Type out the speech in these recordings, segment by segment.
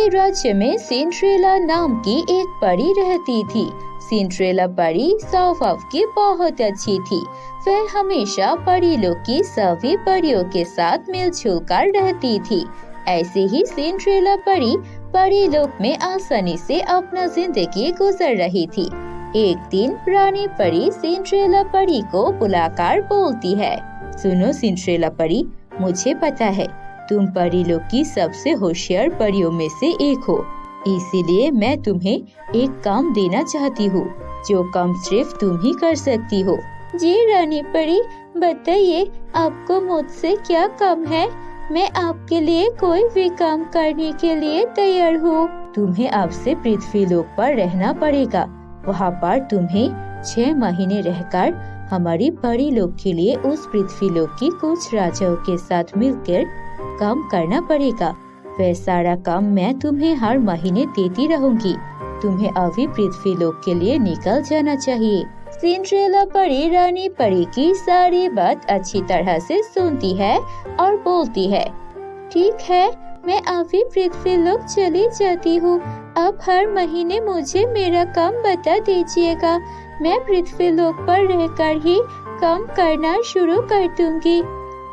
उसी राज्य में सिंड्रेला नाम की एक परी रहती थी। सिंड्रेला परी स्वभाव की बहुत अच्छी थी। वह हमेशा परी लोग की सभी परियों के साथ मिलजुल कर रहती थी। ऐसे ही सिंड्रेला परी लोग में आसानी से अपना जिंदगी गुजर रही थी। एक दिन रानी परी सिंड्रेला परी को बुलाकर बोलती है, सुनो सिंड्रेला परी, मुझे पता है तुम परी लोग की सबसे होशियार परियों में से एक हो, इसीलिए मैं तुम्हें एक काम देना चाहती हूँ जो काम सिर्फ तुम ही कर सकती हो। जी रानी परी, बताइए आपको मुझसे क्या काम है? मैं आपके लिए कोई भी काम करने के लिए तैयार हूँ। तुम्हें अब से पृथ्वी लोक पर रहना पड़ेगा। वहाँ पर तुम्हें 6 महीने रहकर हमारी परी लोग के लिए उस पृथ्वी लोक की कुछ राजाओं के साथ मिलकर काम करना पड़ेगा। वह सारा काम मैं तुम्हें हर महीने देती रहूंगी। तुम्हें अभी पृथ्वी लोक के लिए निकल जाना चाहिए। सिंड्रेला परी रानी परी की सारी बात अच्छी तरह से सुनती है और बोलती है, ठीक है, मैं अभी पृथ्वी लोक चली जाती हूँ। अब हर महीने मुझे मेरा काम बता दीजिएगा। मैं पृथ्वी लोक पर रहकर ही काम करना शुरू कर दूंगी।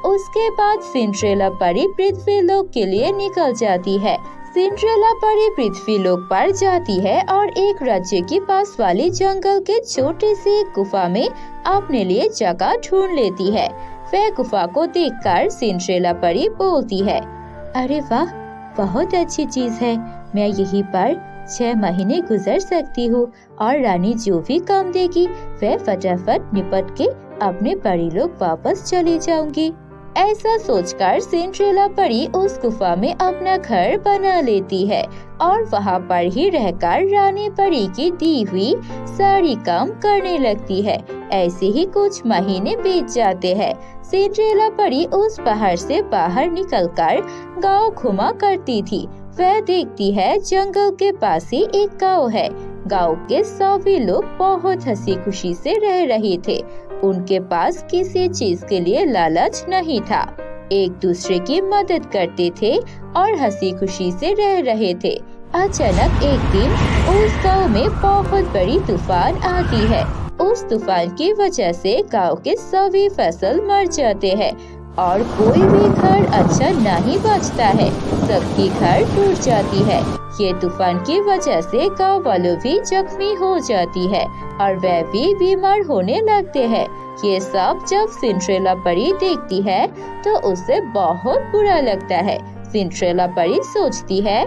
उसके बाद सिंड्रेला परी पृथ्वी लोक के लिए निकल जाती है। सिंड्रेला परी पृथ्वी लोक पर जाती है और एक राज्य के पास वाले जंगल के छोटे से एक गुफा में अपने लिए जगह ढूंढ लेती है। वह गुफा को देखकर सिंड्रेला परी बोलती है, अरे वाह, बहुत अच्छी चीज है। मैं यहीं पर 6 महीने गुजर सकती हूँ और रानी जो भी काम देगी वह फटाफट निपट के अपने परी लोग वापस चली जाऊंगी। ऐसा सोचकर सिंड्रेला परी उस गुफा में अपना घर बना लेती है और वहाँ पर ही रहकर रानी परी की दी हुई सारी काम करने लगती है। ऐसे ही कुछ महीने बीत जाते हैं। सिंड्रेला परी उस पहाड़ से बाहर निकलकर गांव घुमा करती थी। वह देखती है जंगल के पास ही एक गांव है। गांव के सभी लोग बहुत हंसी खुशी से रह रहे थे। उनके पास किसी चीज के लिए लालच नहीं था। एक दूसरे की मदद करते थे और हंसी खुशी से रह रहे थे। अचानक एक दिन उस गांव में बहुत बड़ी तूफान आती है। उस तूफान की वजह से गांव के सभी फसल मर जाते हैं और कोई भी घर अच्छा नहीं बचता है। सबकी घर टूट जाती है। ये तूफान की वजह से गांव वालों भी जख्मी हो जाती है और वह भी बीमार होने लगते हैं। ये सब जब सिंड्रेला परी देखती है तो उसे बहुत बुरा लगता है। सिंड्रेला परी सोचती है,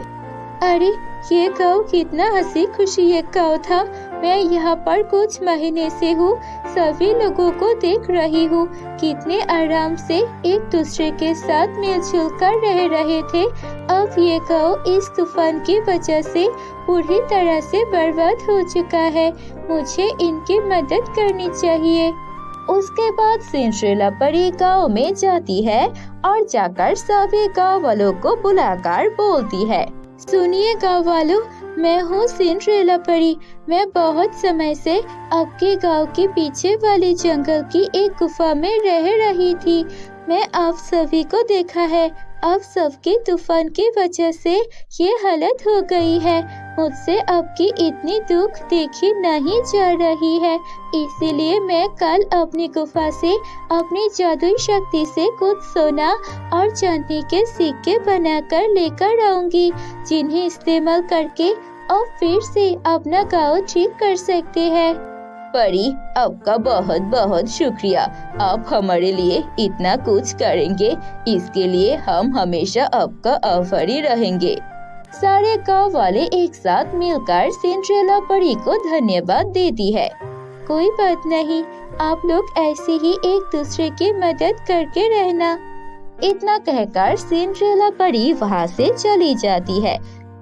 अरे ये गाँव कितना हंसी खुशी एक गाँव था। मैं यहाँ पर कुछ महीने से हूँ, सभी लोगों को देख रही हूँ कितने आराम से एक दूसरे के साथ मिलजुल कर रह रहे थे। अब ये गाँव इस तूफान की वजह से पूरी तरह से बर्बाद हो चुका है। मुझे इनकी मदद करनी चाहिए। उसके बाद सिंड्रेला परी गाँव में जाती है और जाकर सभी गाँव वालों को बुलाकर बोलती है, सुनिए गाँव वालों, मैं हूँ सिंड्रेला परी। मैं बहुत समय से आपके गांव के पीछे वाले जंगल की एक गुफा में रह रही थी। मैं आप सभी को देखा है। अब सबके तूफान की वजह से ये हालत हो गई है। मुझसे आपकी इतनी दुख देखी नहीं जा रही है, इसीलिए मैं कल अपनी गुफा से अपनी जादुई शक्ति से कुछ सोना और चांदी के सिक्के बनाकर लेकर आऊंगी, जिन्हें इस्तेमाल करके अब फिर से अपना गाँव ठीक कर सकते हैं। परी, आपका बहुत बहुत शुक्रिया। आप हमारे लिए इतना कुछ करेंगे, इसके लिए हम हमेशा आपका आभारी रहेंगे। सारे गांव वाले एक साथ मिलकर सिंड्रेला परी को धन्यवाद देती है। कोई बात नहीं, आप लोग ऐसे ही एक दूसरे की मदद करके रहना। इतना कहकर सिंड्रेला परी वहाँ से चली जाती है।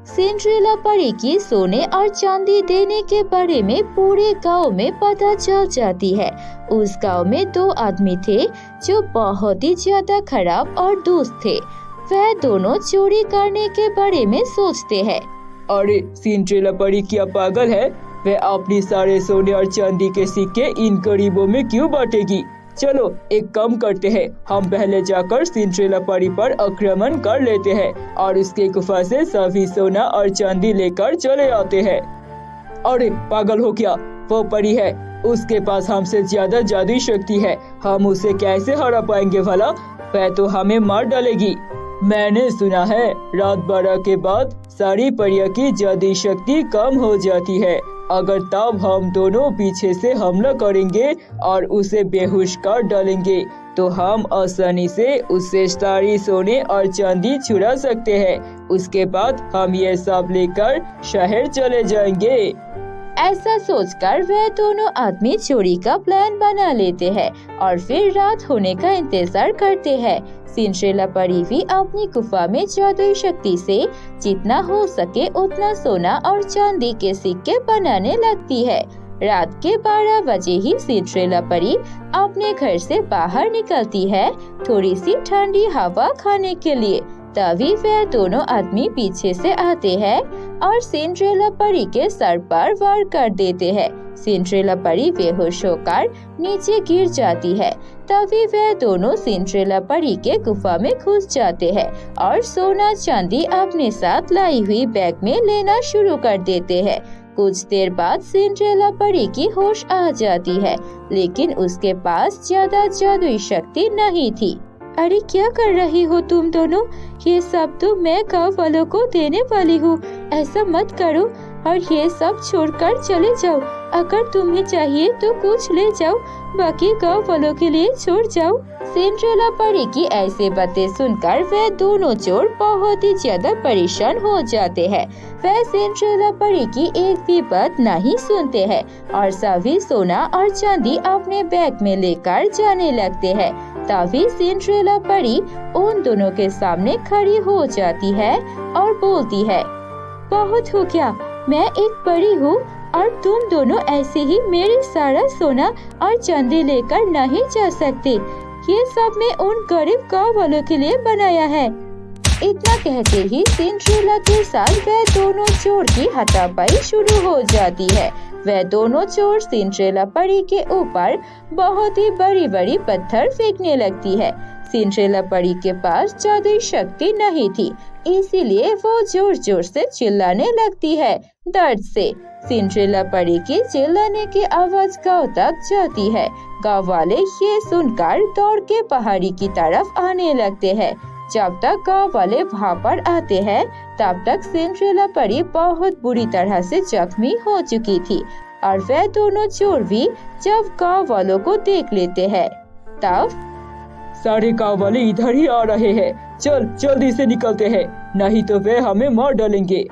सिंड्रेला परी की सोने और चांदी देने के बारे में पूरे गांव में पता चल जाती है। उस गांव में 2 आदमी थे जो बहुत ही ज्यादा खराब और दोस्त थे। वह दोनों चोरी करने के बारे में सोचते हैं। अरे सिंड्रेला परी क्या पागल है? वह अपनी सारे सोने और चांदी के सिक्के इन गरीबों में क्यों बांटेगी? चलो एक काम करते हैं, हम पहले जाकर सिंड्रेला परी पर आक्रमण कर लेते हैं और उसके गुफा से सभी सोना और चांदी लेकर चले आते हैं। अरे पागल हो क्या, वो परी है, उसके पास हमसे ज्यादा जादुई शक्ति है, हम उसे कैसे हरा पाएंगे भला? वह तो हमें मार डालेगी। मैंने सुना है रात 12 के बाद सारी परियों की जादुई शक्ति कम हो जाती है। अगर तब हम दोनों पीछे से हमला करेंगे और उसे बेहोश कर डालेंगे तो हम आसानी से उससे सारी सोने और चांदी चुरा सकते हैं। उसके बाद हम ये सब लेकर शहर चले जाएंगे। ऐसा सोचकर वह दोनों आदमी चोरी का प्लान बना लेते हैं और फिर रात होने का इंतजार करते हैं। सिंड्रेला परी भी अपनी गुफा में जादुई शक्ति से जितना हो सके उतना सोना और चांदी के सिक्के बनाने लगती है। रात के 12 बजे ही सिंड्रेला परी अपने घर से बाहर निकलती है थोड़ी सी ठंडी हवा खाने के लिए। तभी वह दोनों आदमी पीछे से आते हैं और सिंड्रेला परी के सर पर वार कर देते हैं। सिंड्रेला परी बेहोश होकर नीचे गिर जाती है। तभी वह दोनों सिंड्रेला परी के गुफा में घुस जाते हैं और सोना चांदी अपने साथ लाई हुई बैग में लेना शुरू कर देते हैं। कुछ देर बाद सिंड्रेला परी की होश आ जाती है, लेकिन उसके पास ज्यादा जादुई शक्ति नहीं थी। अरे क्या कर रही हो तुम दोनों? ये सब तो मैं गाँव वालों को देने वाली हूँ। ऐसा मत करो और ये सब छोड़कर चले जाओ। अगर तुम्हें चाहिए तो कुछ ले जाओ, बाकी गाँव वालों के लिए छोड़ जाओ। सिंड्रेला परी की ऐसे बातें सुनकर वे दोनों चोर बहुत ही ज्यादा परेशान हो जाते हैं। वह सिंड्रेला परी की एक भी बात नहीं सुनते हैं और सभी सोना और चांदी अपने बैग में लेकर जाने लगते हैं। तभी सिंड्रेला परी उन दोनों के सामने खड़ी हो जाती है और बोलती है, बहुत हो गया, मैं एक परी हूँ और तुम दोनों ऐसे ही मेरे सारा सोना और चांदी लेकर नहीं जा सकते। ये सब मैं उन गरीब गाँव वालों के लिए बनाया है। इतना कहते ही सिंड्रेला के साथ वह दोनों चोर की हाथापाई शुरू हो जाती है। वह दोनों चोर सिंड्रेला परी के ऊपर बहुत ही बड़ी बड़ी पत्थर फेंकने लगती है। सिंड्रेला परी के पास जादुई शक्ति नहीं थी, इसीलिए वो जोर जोर से चिल्लाने लगती है दर्द से। सिंड्रेला परी की चिल्लाने की आवाज गांव तक जाती है। गांव वाले ये सुनकर दौड़ के पहाड़ी की तरफ आने लगते हैं। जब तक गांव वाले वहाँ पर आते हैं तब तक सिंड्रेला परी बहुत बुरी तरह से जख्मी हो चुकी थी और वह दोनों चोर भी जब गांव वालों को देख लेते हैं तब सारे गाँव वाले इधर ही आ रहे हैं, चल जल्दी से निकलते हैं, नहीं तो वे हमें मार डालेंगे।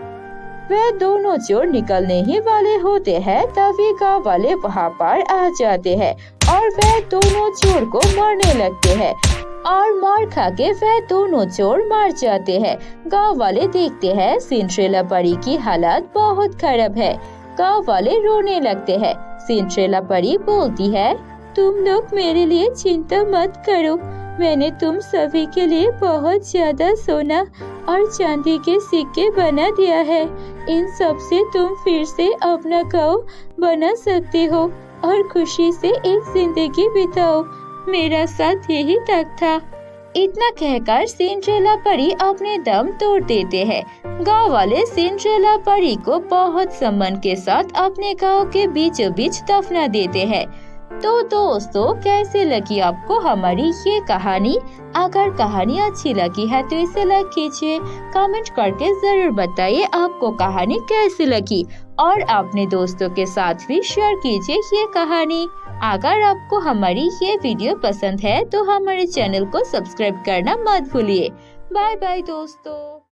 वे दोनों चोर निकलने ही वाले होते हैं तभी गांव वाले वहाँ पर आ जाते हैं और वह दोनों चोर को मारने लगते हैं और मार खा के वह दोनों चोर मार जाते हैं। गांव वाले देखते हैं सिंड्रेला परी की हालत बहुत खराब है। गांव वाले रोने लगते हैं। सिंड्रेला परी बोलती है, तुम लोग मेरे लिए चिंता मत करो, मैंने तुम सभी के लिए बहुत ज्यादा सोना और चांदी के सिक्के बना दिया है। इन सब से तुम फिर से अपना गाँव बना सकते हो और खुशी से एक जिंदगी बिताओ। मेरा साथ यही तक था। इतना कहकर सिंड्रेला परी अपने दम तोड़ देते हैं। गांव वाले सिंड्रेला परी को बहुत सम्मान के साथ अपने गांव के बीचों बीच दफना देते हैं। तो दोस्तों, कैसे लगी आपको हमारी ये कहानी? अगर कहानी अच्छी लगी है तो इसे लाइक कीजिए, कमेंट करके जरूर बताइए आपको कहानी कैसी लगी और अपने दोस्तों के साथ भी शेयर कीजिए ये कहानी। अगर आपको हमारी ये वीडियो पसंद है तो हमारे चैनल को सब्सक्राइब करना मत भूलिए। बाय बाय दोस्तों।